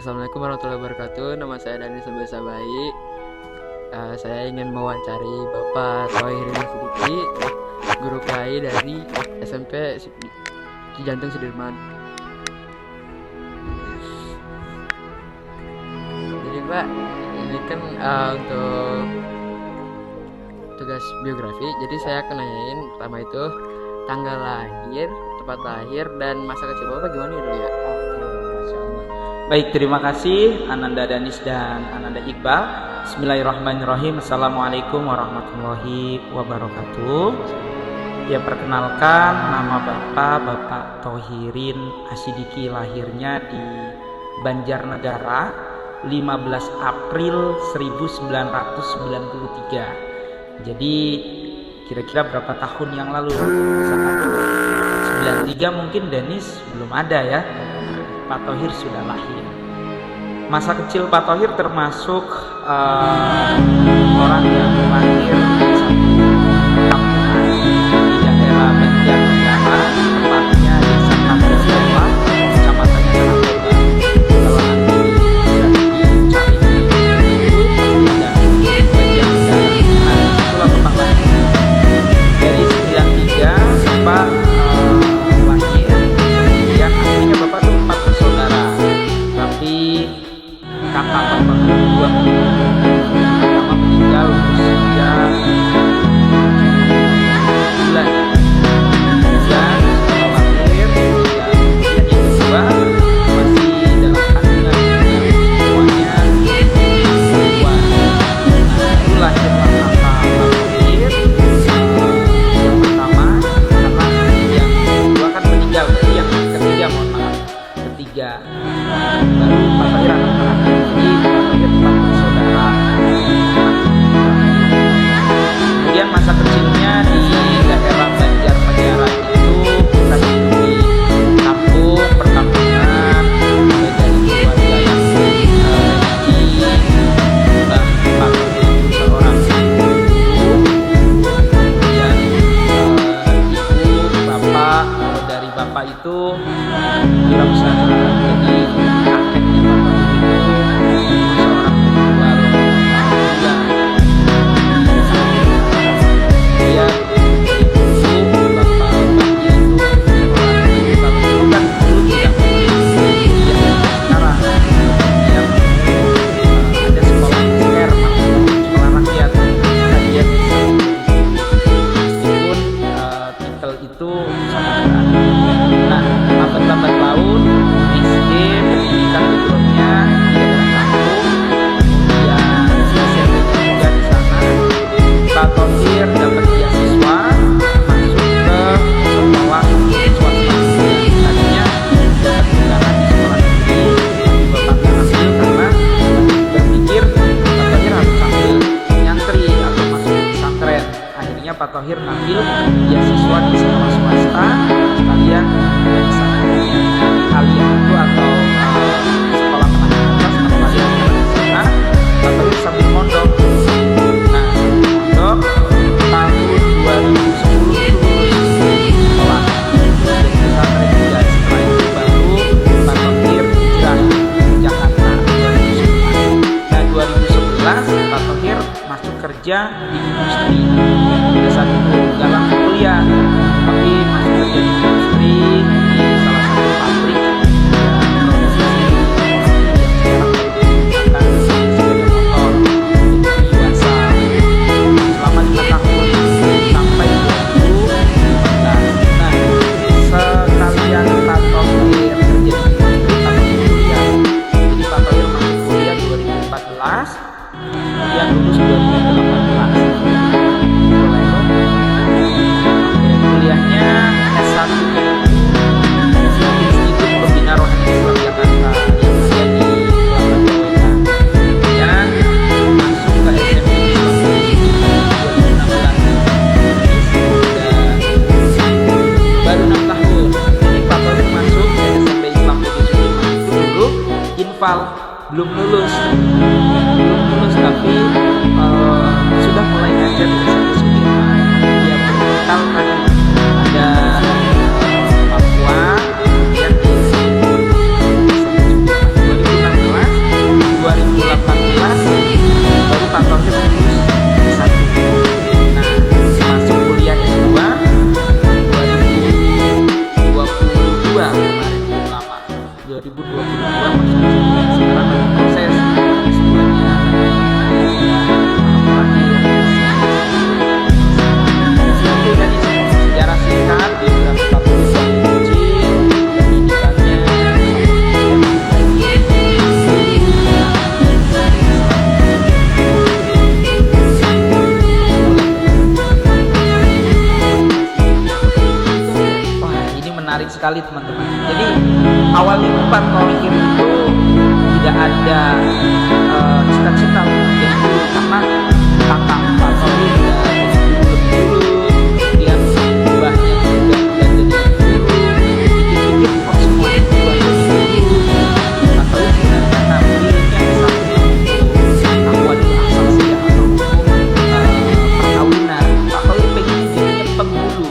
Assalamualaikum warahmatullahi wabarakatuh. Nama saya Dani Sebesa Baik. Saya ingin mewawancari Bapak Thohir Sidiki, guru KAI dari SMP Cijantung Sudirman. Jadi Pak, ini kan untuk tugas biografi. Jadi saya akan nanyain pertama itu tanggal lahir, tempat lahir, dan masa kecil Bapak gimana ya dulu ya? Masya Allah. Baik, terima kasih Ananda Danis dan Ananda Iqbal. Bismillahirrahmanirrahim. Assalamualaikum warahmatullahi wabarakatuh. Ya, perkenalkan, nama Bapak Thohirin Asidiki, lahirnya di Banjarnegara 15 April 1993. Jadi kira-kira berapa tahun yang lalu? 93 mungkin Danis belum ada ya. Pak Thohir sudah lahir. Masa kecil Pak Thohir termasuk orang yang lahir di satu kampungan di daerah Banjarnegara, tepatnya Desa Kandasdewa, Kecamatan Karangkobar. Kalau nanti bisa dicari di YouTube pasti ada Banjarnegara. Nah, itulah tempat lahir. Dari 93 Bapak lahir, kemudian akhirnya Bapak tuh 4 bersaudara, tapi kakak Bapak kedua pertama meninggal usia 7 bulan setelah lahir, dan kemudian yang kedua masih dalam kandungan, semuanya dua. Itu lahirlah kakak Thohir yang pertama, karena yang kedua kan meninggal, jadi yang ketiga, mohon maaf, ketiga baru Pak Thohir anak terakhir. Jadi Pak Thohir 4 bersaudara. Kemudian masa kecilnya di daerah Banjarnegara itu kita hidup di kampung perkampungan, mulai dari keluarga yang religi. Pak Thohir itu seorang ibu, kemudian ibu bapak, kalau dari bapak itu wirausaha, jadi kakeknya Bapak itu seorang penjual gula. Dia ibu bapaknya itu seorang, kalau dulu kan dulu tidak seperti yang sekarang, yang ada sekolah SR, sekolah rakyat. Nah, dia bisa meskipun titel itu sangat berat. Nah, lambat laun SD pendidikan backgroundnya di daerah kampung, kemudian SMP-nya juga di sana. Pak Thohir dapat beasiswa masuk ke sekolah swasta. Tadinya dapat undangan di sekolah negeri, tapi bapaknya ambil karena berpikir Pak Thohir harus sambil nyantri atau masuk pesantren. Akhirnya Pak Thohir ngambil beasiswa di sekolah swasta sekalian dari pesantrennya. Kalian itu atau sekolah menengah atas atau kalian di sana, Pak Thohir sambil mondok. Nah, mondok tahun 2010 itu lulus sekolah dari pesantren juga. Setelah itu baru Pak Thohir hijrah ke Jakarta 2010. Nah, 2011 Pak Thohir masuk kerja di industri. Pada saat itu gak langsung kuliah, tapi masuk kerja di industri di salah satu pabrik yang produksi yang sekarang akan sepeda motor, yaitu Yuasa, selama 5 tahun sampai 2015. Nah, sekalian Pak Thohir kerja di industri, Pak Thohir kuliah. Jadi Pak Thohir masuk kuliah 2014, kemudian lulus 2018. Kuliahnya S1-nya itu Institut Pembina Rohani Islam Jakarta yang ada di Kelapa Wetan. Kemudian masuk ke SMP Islam Bugis 2016. Sudah baru 6 tahun. Jadi Pak Thohir masuk ke SMP Islam Bugis itu dulu infal, belum lulus tapi sudah mulai ngajar di SMP Sudirman. Dia berbekal kan ada Papua, kemudian di SMP Sudirman 2016 sekali teman-teman. Jadi awalnya Pak Thohir itu tidak ada cita-cita untuk jadi guru, karena kakak Pak Thohir udah jadi guru lebih dulu, kemudian mbahnya juga udah jadi guru, dikit-dikit kok semua itu ada jadi guru. Pak Thohir sebenarnya ngambilnya satu aku adalah asal sejak perkawinan. Pak Thohir pengen jadi penghulu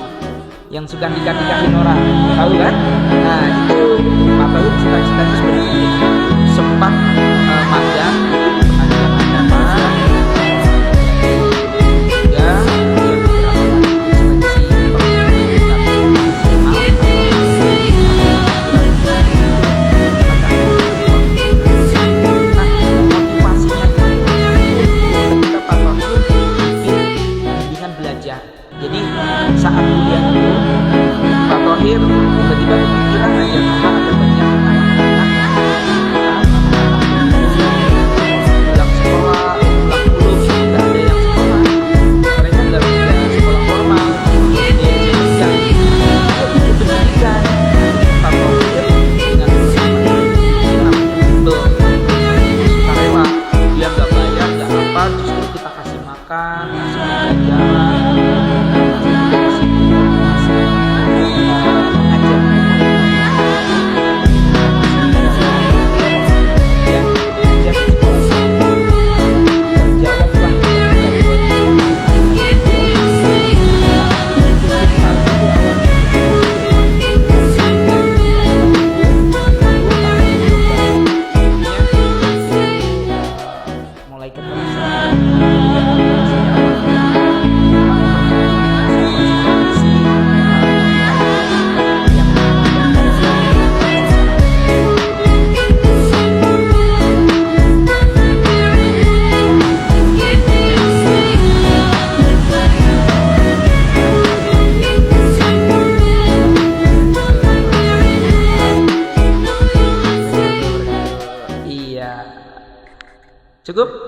yang suka nikah-nikahin orang, tahu kan? Nah itu Pak Thohir cita-citanya sebenarnya jadi sempat magang di pengadilan agama, juga dia beberapa kali seleksi Nah motivasinya itu ketika Pak Thohir bikin bimbingan belajar. Jadi saat kuliah itu Pak Thohir tiba-tiba kepikiran aja, karena ada banyak pulang sekolah, pulang kuliah tidak ada yang sekolah, mereka nggak bisa sekolah formal, jadi pendidikan. Pak Thohir dengan namanya sukarela, dia nggak bayar nggak apa, justru kita kasih makan, kasih pelajaran, mulai cukup.